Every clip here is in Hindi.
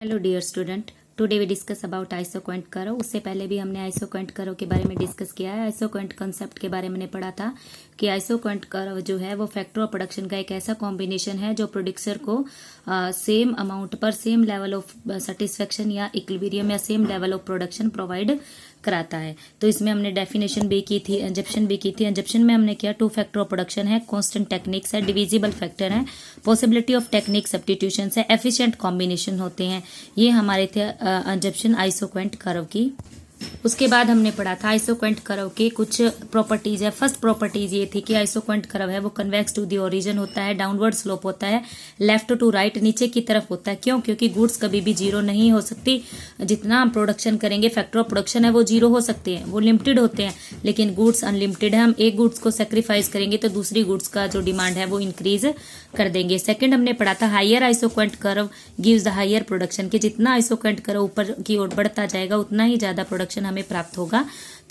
Hello dear student, today we discuss about isoquant curve. उससे पहले भी हमने आइसोक्वेंट कर्व के बारे में डिस्कस किया है। आइसोक्वेंट कंसेप्ट के बारे में पढ़ा था कि आइसोक्वेंट कर्व जो है वो फैक्टर ऑफ प्रोडक्शन का एक ऐसा कॉम्बिनेशन है जो प्रोड्यूसर को सेम अमाउंट पर सेम लेवल ऑफ सेटिस्फेक्शन या इक्विलिब्रियम या same level of production provide कराता है। तो इसमें हमने डेफिनेशन भी की थी, एंजप्शन भी की थी। एंजप्शन में हमने किया 2 फैक्टर ऑफ प्रोडक्शन है, कांस्टेंट टेक्निक्स है, डिविजिबल फैक्टर है, पॉसिबिलिटी ऑफ टेक्निक सब्स्टिट्यूशन है, एफिशिएंट कॉम्बिनेशन होते हैं। ये हमारे थे एंजप्शन आइसोक्वेंट कर्व की। उसके बाद हमने पढ़ा था आइसोक्वेंट कर्व के कुछ प्रॉपर्टीज है। फर्स्ट प्रॉपर्टीज ये थी कि आइसोक्वेंट कर्व है वो कन्वेक्स टू द ओरिजिन होता है, डाउनवर्ड स्लोप होता है, लेफ्ट टू राइट नीचे की तरफ होता है। क्यों? क्योंकि गुड्स कभी भी जीरो नहीं हो सकती। जितना हम प्रोडक्शन करेंगे, फैक्टर ऑफ प्रोडक्शन है वो जीरो हो सकते हैं, वो लिमिटेड होते हैं, लेकिन गुड्स अनलिमिटेड है। हम एक गुड्स को सेक्रीफाइस करेंगे तो दूसरी गुड्स का जो डिमांड है वो इंक्रीज कर देंगे। सेकंड हमने पढ़ा था higher isoquant curve gives the higher production, कि जितना आइसोक्वेंट कर्व ऊपर की ओर बढ़ता जाएगा उतना ही ज्यादा प्रोडक्शन हमें प्राप्त होगा।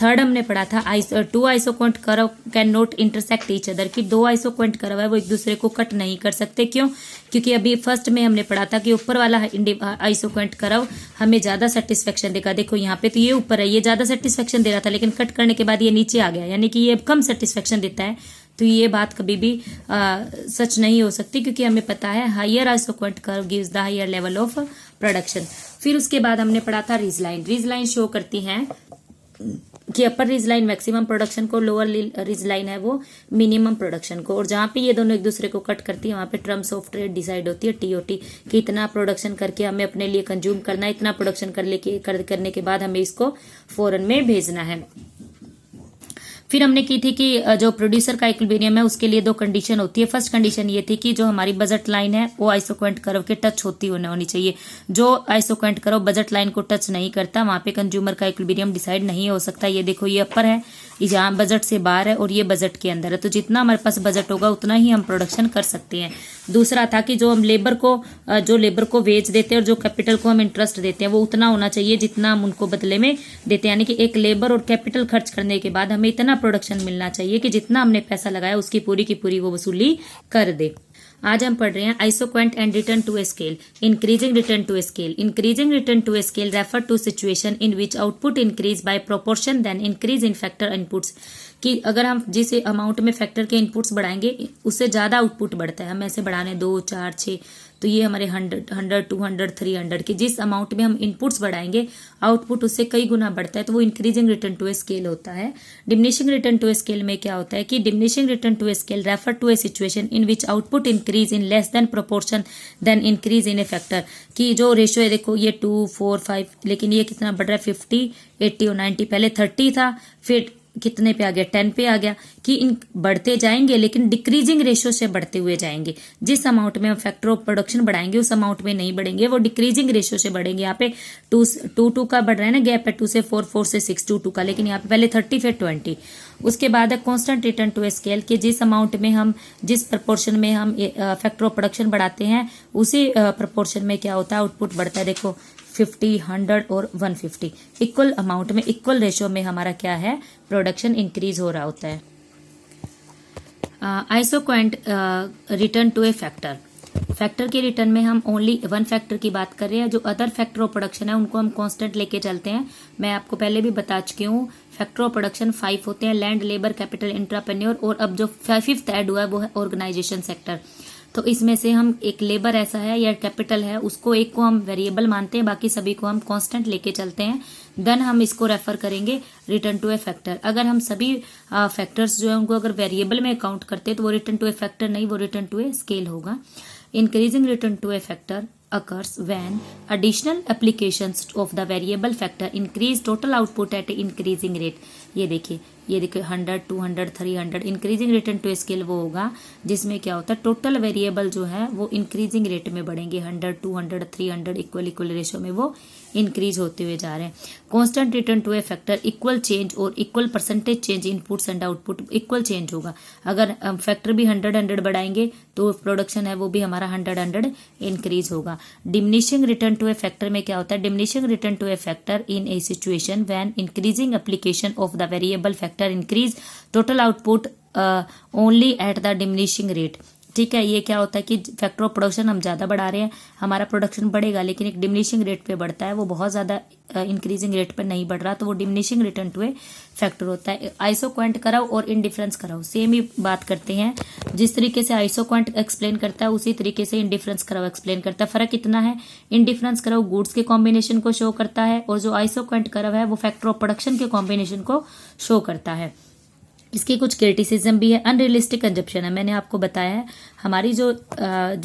थर्ड हमने पढ़ा था 2 isoquant curve can not intersect each other, कि 2 आइसोक्वेंट कर्व है वो एक दूसरे को कट नहीं कर सकते। क्यों? क्योंकि अभी फर्स्ट में हमने पढ़ा था कि ऊपर वाला आइसोक्वेंट कर्व हमें ज्यादा सेटिस्फेक्शन देगा। देखो यहाँ पे तो ये ऊपर है, ये ज्यादा सेटिस्फेक्शन दे रहा था, लेकिन कट करने के बाद ये नीचे आ गया, यानी कि ये कम सेटिस्फेक्शन देता है। तो ये बात कभी भी सच नहीं हो सकती, क्योंकि हमें पता है higher isoquant curve gives the higher level of production. फिर उसके बाद हमने पढ़ा था ridge line. Ridge line show करती है कि upper ridge line maximum production को, लोअर रिज लाइन है वो मिनिमम प्रोडक्शन को। और जहाँ पे ये दोनों एक दूसरे को कट करती है वहाँ पे टर्म्स ऑफ ट्रेड डिसाइड होती है, टीओटी, कि इतना प्रोडक्शन करके हमें अपने लिए कंज्यूम करना है, इतना प्रोडक्शन करने के बाद हमें इसको फॉरेन में भेजना है। फिर हमने की थी कि जो प्रोड्यूसर का इक्विलिब्रियम है उसके लिए 2 कंडीशन होती है। फर्स्ट कंडीशन ये थी कि जो हमारी बजट लाइन है वो आइसोक्वेंट कर्व के टच होनी चाहिए। जो आइसोक्वेंट कर्व बजट लाइन को टच नहीं करता वहां पे कंज्यूमर का इक्विलिब्रियम डिसाइड नहीं हो सकता। ये देखो, ये अपर है, जहाँ बजट से बाहर है, और ये बजट के अंदर है। तो जितना हमारे पास बजट होगा उतना ही हम प्रोडक्शन कर सकते हैं। दूसरा था कि जो हम लेबर को वेज देते हैं और जो कैपिटल को हम इंटरेस्ट देते हैं वो उतना होना चाहिए जितना हम उनको बदले में देते हैं। यानी कि एक लेबर और कैपिटल खर्च करने के बाद हमें इतना प्रोडक्शन मिलना चाहिए कि जितना हमने पैसा लगाया उसकी पूरी की पूरी वो वसूली कर दे। आज हम पढ़ रहे हैं isoquant and return to a scale. Increasing return to a scale. Increasing return to a scale refer to situation in which output increase by proportion than increase in factor inputs, कि अगर हम जिस अमाउंट में फैक्टर के इनपुट्स बढ़ाएंगे उससे ज्यादा आउटपुट बढ़ता है। हम ऐसे बढ़ाने 2, 4, 6, तो ये हमारे 100, 200, 300 की जिस अमाउंट में हम इनपुट्स बढ़ाएंगे आउटपुट उससे कई गुना बढ़ता है, तो वो increasing return to a scale होता है। Diminishing return to a scale में क्या होता है कि diminishing return to a scale refer to a situation in which output increase in less than proportion than increase in a factor, कि जो रेशियो है देखो ये 2, 4, 5, लेकिन ये कितना बढ़ रहा है 50, 80 और 90। पहले 30 था, फिर कितने पे आ गया 10 पे आ गया, कि इन बढ़ते जाएंगे लेकिन डिक्रीजिंग रेशियो से बढ़ते हुए जाएंगे। जिस अमाउंट में हम फैक्टर ऑफ प्रोडक्शन बढ़ाएंगे उस अमाउंट में नहीं बढ़ेंगे, वो डिक्रीजिंग रेशियो से बढ़ेंगे। यहाँ पे 2 का बढ़ रहा है ना, गैप है 2 से 4, 4 से 6, 2 का, लेकिन यहाँ पे पहले 30 फिर 20। उसके बाद है constant return to a scale, कि जिस अमाउंट में हम जिस प्रपोर्शन में हम फैक्टर ऑफ प्रोडक्शन बढ़ाते हैं उसी प्रपोर्शन में क्या होता है आउटपुट बढ़ता है। देखो 50, 100 और 150 इक्वल अमाउंट में, इक्वल रेशियो में हमारा क्या है प्रोडक्शन इंक्रीज हो रहा होता है। Isoquant return to a factor. Factor के रिटर्न में हम ओनली 1 फैक्टर की बात कर रहे हैं। जो अदर फैक्टर ऑफ प्रोडक्शन है उनको हम कांस्टेंट लेके चलते हैं। मैं आपको पहले भी बता चुकी हूँ फैक्टर ऑफ प्रोडक्शन 5 होते हैं, लैंड, लेबर, कैपिटल, इंट्राप्रेन्योर, और अब जो 5th ऐड हुआ है वो है ऑर्गेनाइजेशन सेक्टर। तो इसमें से हम एक लेबर ऐसा है या कैपिटल है, उसको एक को हम वेरिएबल मानते हैं, बाकी सभी को हम कांस्टेंट लेके चलते हैं। देन हम इसको रेफर करेंगे रिटर्न टू ए फैक्टर। अगर हम सभी फैक्टर्स जो है उनको अगर वेरिएबल में काउंट करते हैं तो वो रिटर्न टू ए फैक्टर नहीं, वो रिटर्न टू ए स्केल होगा। Increasing return to a factor occurs when additional applications of the variable factor increase total output at increasing rate। ये देखिए 100, 200, 300। इंक्रीजिंग रिटर्न टू स्केल वो होगा जिसमें क्या होता है टोटल वेरिएबल जो है वो इंक्रीजिंग रेट में बढ़ेंगे। 100, 200, 300 इक्वल रेशियो में वो इंक्रीज होते हुए जा रहे हैं। Constant return to a factor equal change और equal percentage change inputs and output equal change होगा। अगर फैक्टर भी 100 बढ़ाएंगे तो प्रोडक्शन है वो भी हमारा 100 इंक्रीज होगा। Diminishing return to a factor में क्या होता है, diminishing return to a factor in a situation when increasing application of the variable factor increase total output only at the diminishing rate. ठीक है। ये क्या होता है कि फैक्टर ऑफ प्रोडक्शन हम ज़्यादा बढ़ा रहे हैं, हमारा प्रोडक्शन बढ़ेगा लेकिन एक डिमिनिशिंग रेट पे बढ़ता है, वो बहुत ज़्यादा इंक्रीजिंग रेट पर नहीं बढ़ रहा, तो वो diminishing return to a factor होता है। आइसोक्वेंट कराओ और इंडिफरेंस कराओ सेम ही बात करते हैं। जिस तरीके से आइसोक्वेंट एक्सप्लेन करता है उसी तरीके से इंडिफरेंस कराओ एक्सप्लेन करता है। फर्क इतना है, इंडिफरेंस कराओ गुड्स के कॉम्बिनेशन को शो करता है और जो आइसोक्वेंट कराओ है वो फैक्टर ऑफ प्रोडक्शन के कॉम्बिनेशन को शो करता है। इसकी कुछ क्रिटिसिज्म भी है। अनरियलिस्टिक कंजप्शन है, मैंने आपको बताया है हमारी जो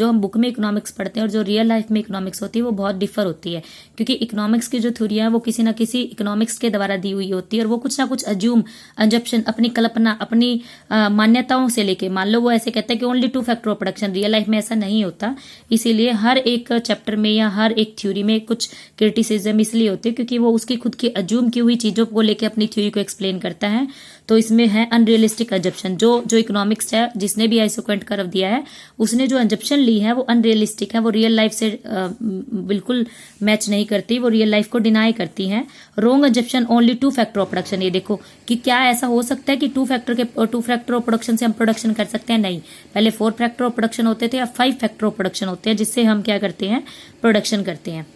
हम बुक में इकोनॉमिक्स पढ़ते हैं और जो रियल लाइफ में इकोनॉमिक्स होती है वो बहुत डिफर होती है, क्योंकि इकोनॉमिक्स की जो थ्योरियां है वो किसी ना किसी इकोनॉमिक्स के द्वारा दी हुई होती है और वो कुछ ना कुछ अंजप्शन अपनी कल्पना अपनी मान्यताओं से लेके, मान लो वो ऐसे कहता है कि only 2 factor of production, real life में ऐसा नहीं होता। इसीलिए हर एक चैप्टर में या हर एक थ्योरी में कुछ क्रिटिसिज्म इसलिए होती है क्योंकि वो उसकी खुद की अज्यूम की हुई चीजों को लेकर अपनी थ्योरी को एक्सप्लेन करता है। तो इसमें है अनरियलिस्टिक कंजप्शन। जो इकोनॉमिक्स है जिसने भी आइसोक्वेंट कर्व दिया है उसने जो अंजप्शन ली है वो अनरियलिस्टिक है, वो रियल लाइफ से बिल्कुल मैच नहीं करती, वो रियल लाइफ को डिनाई करती हैं। रोंग अंजप्शन ओनली 2 फैक्टर ऑफ प्रोडक्शन। ये देखो कि क्या ऐसा हो सकता है कि 2 फैक्टर ऑफ प्रोडक्शन से हम प्रोडक्शन कर सकते हैं? नहीं, पहले 4 फैक्टर ऑफ प्रोडक्शन होते थे, अब 5 फैक्टर ऑफ प्रोडक्शन होते हैं जिससे हम क्या करते हैं, प्रोडक्शन करते हैं।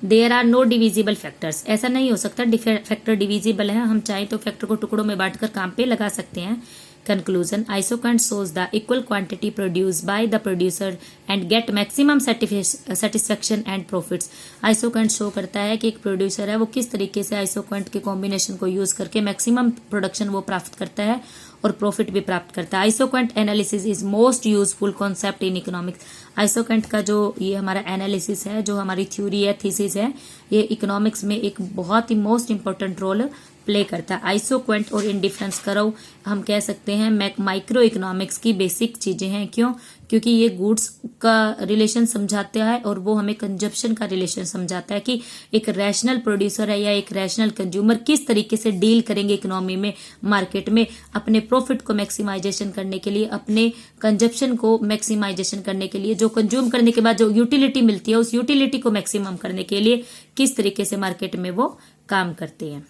There are no divisible factors, ऐसा नहीं हो सकता फैक्टर डिविजिबल है, हम चाहे तो फैक्टर को टुकड़ों में बांटकर काम पे लगा सकते हैं। Conclusion, isoquant shows the equal quantity produced by the producer and get maximum satisfaction and profits। isoquant show करता है कि एक प्रोड्यूसर है वो किस तरीके से isoquant के कॉम्बिनेशन को यूज करके मैक्सिमम प्रोडक्शन वो प्राप्त करता है और प्रॉफिट भी प्राप्त करता है। Isoquant analysis is most useful concept in economics. Isoquant का जो ये हमारा एनालिसिस है, जो हमारी थ्योरी है, थीसिस है, ये इकोनॉमिक्स में एक बहुत ही मोस्ट इंपॉर्टेंट रोल प्ले करता है। आइसोक्वेंट और इंडिफरेंस करो हम कह सकते हैं माइक्रो इकोनॉमिक्स की बेसिक चीजें हैं। क्यों? क्योंकि ये गुड्स का रिलेशन समझाता है और वो हमें कंजप्शन का रिलेशन समझाता है कि एक रैशनल प्रोड्यूसर है या एक रैशनल कंज्यूमर किस तरीके से डील करेंगे इकोनॉमी में, मार्केट में, अपने प्रॉफिट को मैक्सिमाइजेशन करने के लिए, अपने कंजप्शन को मैक्सिमाइजेशन करने के लिए, जो कंज्यूम करने के बाद जो यूटिलिटी मिलती है उस यूटिलिटी को मैक्सिमम करने के लिए किस तरीके से मार्केट में वो काम करते हैं।